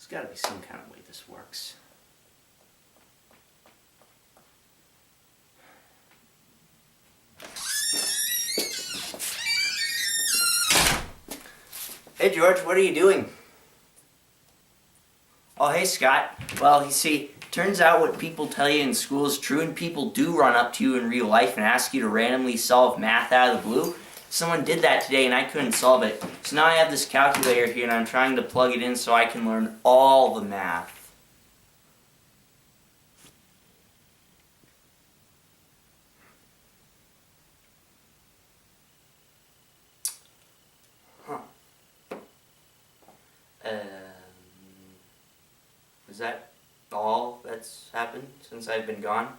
There's got to be some kind of way this works. Hey George, what are you doing? Oh, hey Scott. Well, you see, turns out what people tell you in school is true, and people do run up to you in real life and ask you to randomly solve math out of the blue. Someone did that today and I couldn't solve it. So now I have this calculator here and I'm trying to plug it in so I can learn all the math. Huh. Is that all that's happened since I've been gone?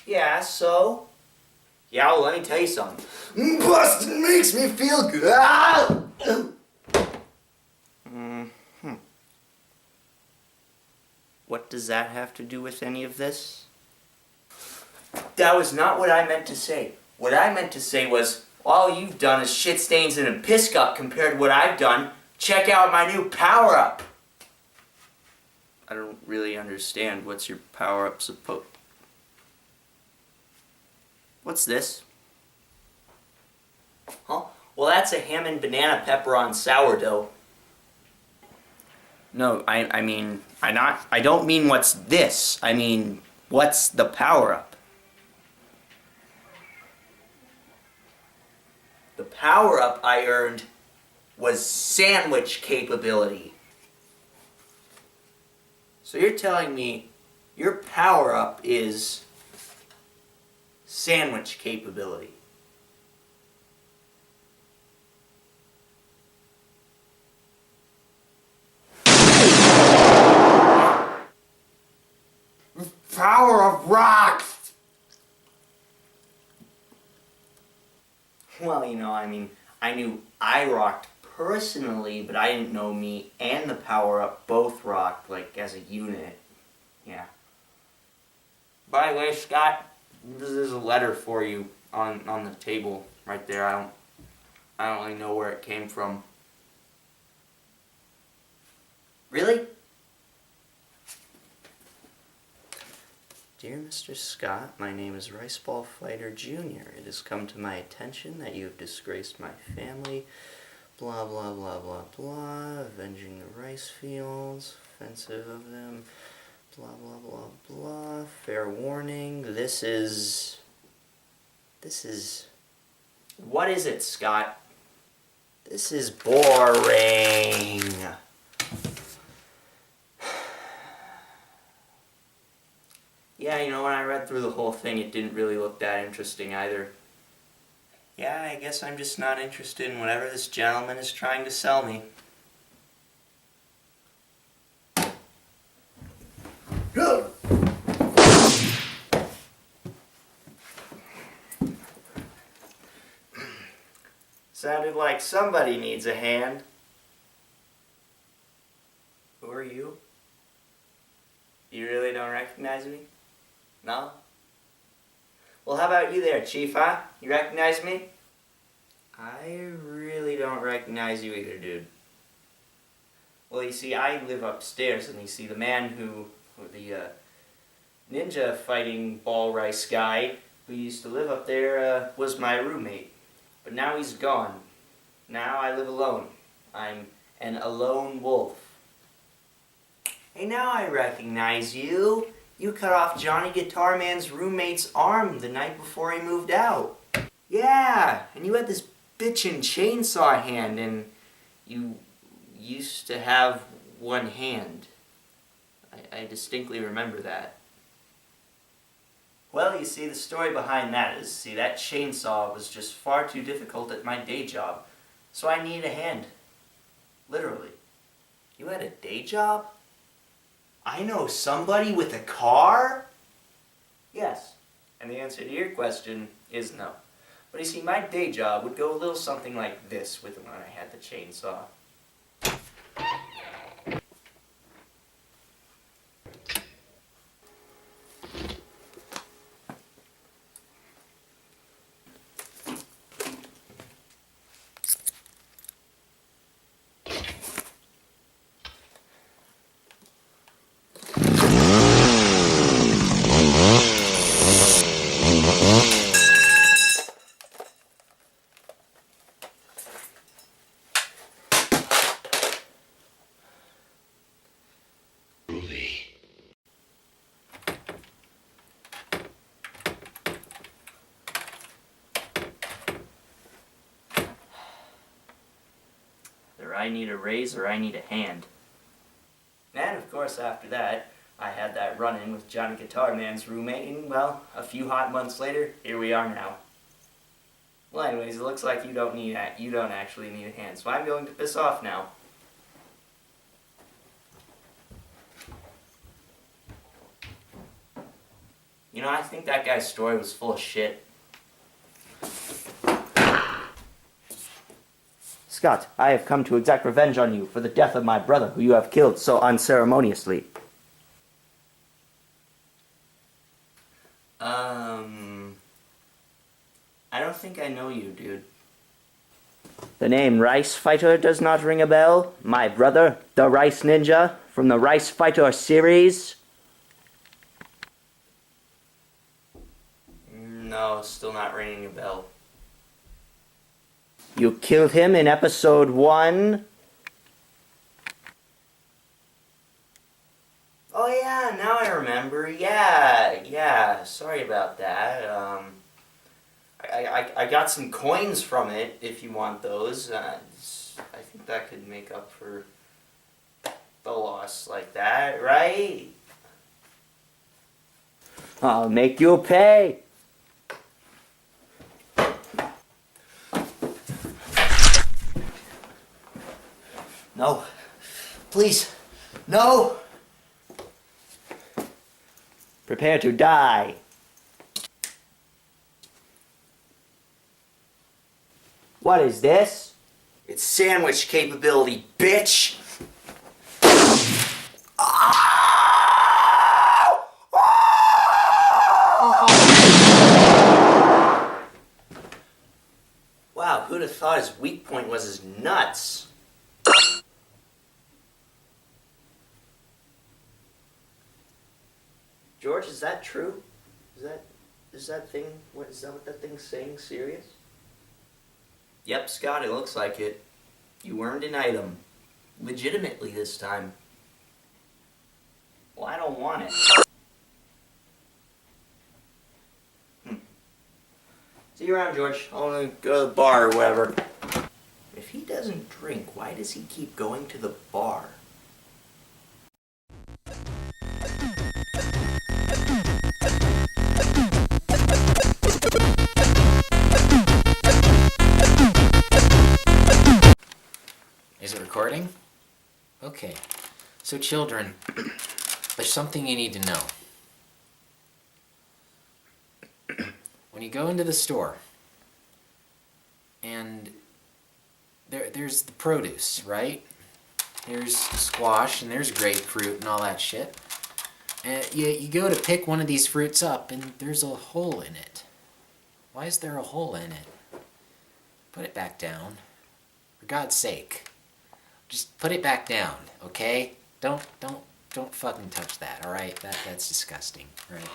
Yeah, so? Yeah, well, let me tell you something. Bustin' makes me feel good. Ah! What does that have to do with any of this? That was not what I meant to say. What I meant to say was, all you've done is shit stains in a piss cup compared to what I've done. Check out my new power-up. I don't really understand. What's your power-up supposed... What's this? Huh? Well, that's a ham and banana pepper on sourdough. No, I don't mean what's this. I mean, what's the power-up? The power-up I earned was sandwich capability. So you're telling me your power-up is sandwich capability. Power of rocks! Well, I knew I rocked personally, but I didn't know me and the power-up both rocked, like, as a unit. Yeah. By the way, Scott, there's a letter for you on the table right there. I don't really know where it came from. Really? Dear Mr. Scott, my name is Riceball Fighter Jr. It has come to my attention that you have disgraced my family. Blah, blah, blah, blah, blah. Avenging the rice fields. Offensive of them. Blah, blah, blah, blah. Fair warning. This is... What is it, Scott? This is boring. Yeah, when I read through the whole thing, it didn't really look that interesting either. Yeah, I guess I'm just not interested in whatever this gentleman is trying to sell me. Sounded like somebody needs a hand. Who are you? You really don't recognize me? No? Well, how about you there, Chief, huh? You recognize me? I really don't recognize you either, dude. Well, you see, I live upstairs, and you see, the man the ninja fighting ball rice guy who used to live up there was my roommate. But now he's gone. Now I live alone. I'm an alone wolf. Hey, now I recognize you. You cut off Johnny Guitar Man's roommate's arm the night before he moved out. Yeah, and you had this bitchin' chainsaw hand, and you used to have one hand. I distinctly remember that. Well, you see, the story behind that is, that chainsaw was just far too difficult at my day job, so I needed a hand. Literally. You had a day job? I know somebody with a car? Yes. And the answer to your question is no. But you see, my day job would go a little something like this with when I had the chainsaw. need a raise or I need a hand. And of course after that, I had that run-in with Johnny Guitar Man's roommate, and well, a few hot months later, here we are now. Well anyways, it looks like you don't actually need a hand, so I'm going to piss off now. You know, I think that guy's story was full of shit. Scott, I have come to exact revenge on you for the death of my brother, who you have killed so unceremoniously. I don't think I know you, dude. The name Rice Fighter does not ring a bell? My brother, the Rice Ninja, from the Rice Fighter series? No, still not ringing a bell. You killed him in episode 1? Oh yeah, now I remember. Yeah, sorry about that. I got some coins from it, if you want those. I think that could make up for the loss like that, right? I'll make you pay! No. Please. No! Prepare to die. What is this? It's sandwich capability, bitch! Wow, who'd have thought his weak point was his nuts? George, is that true? Is that what that thing's saying serious? Yep, Scott, it looks like it. You earned an item. Legitimately this time. Well, I don't want it. See you around, George. I want to go to the bar or whatever. If he doesn't drink, why does he keep going to the bar? Is it recording? Okay. So children, there's something you need to know. When you go into the store, and there's the produce, right? There's squash, and there's grapefruit, and all that shit. And you go to pick one of these fruits up, and there's a hole in it. Why is there a hole in it? Put it back down. For God's sake. Just put it back down, okay? Don't fucking touch that, alright? That's disgusting, right?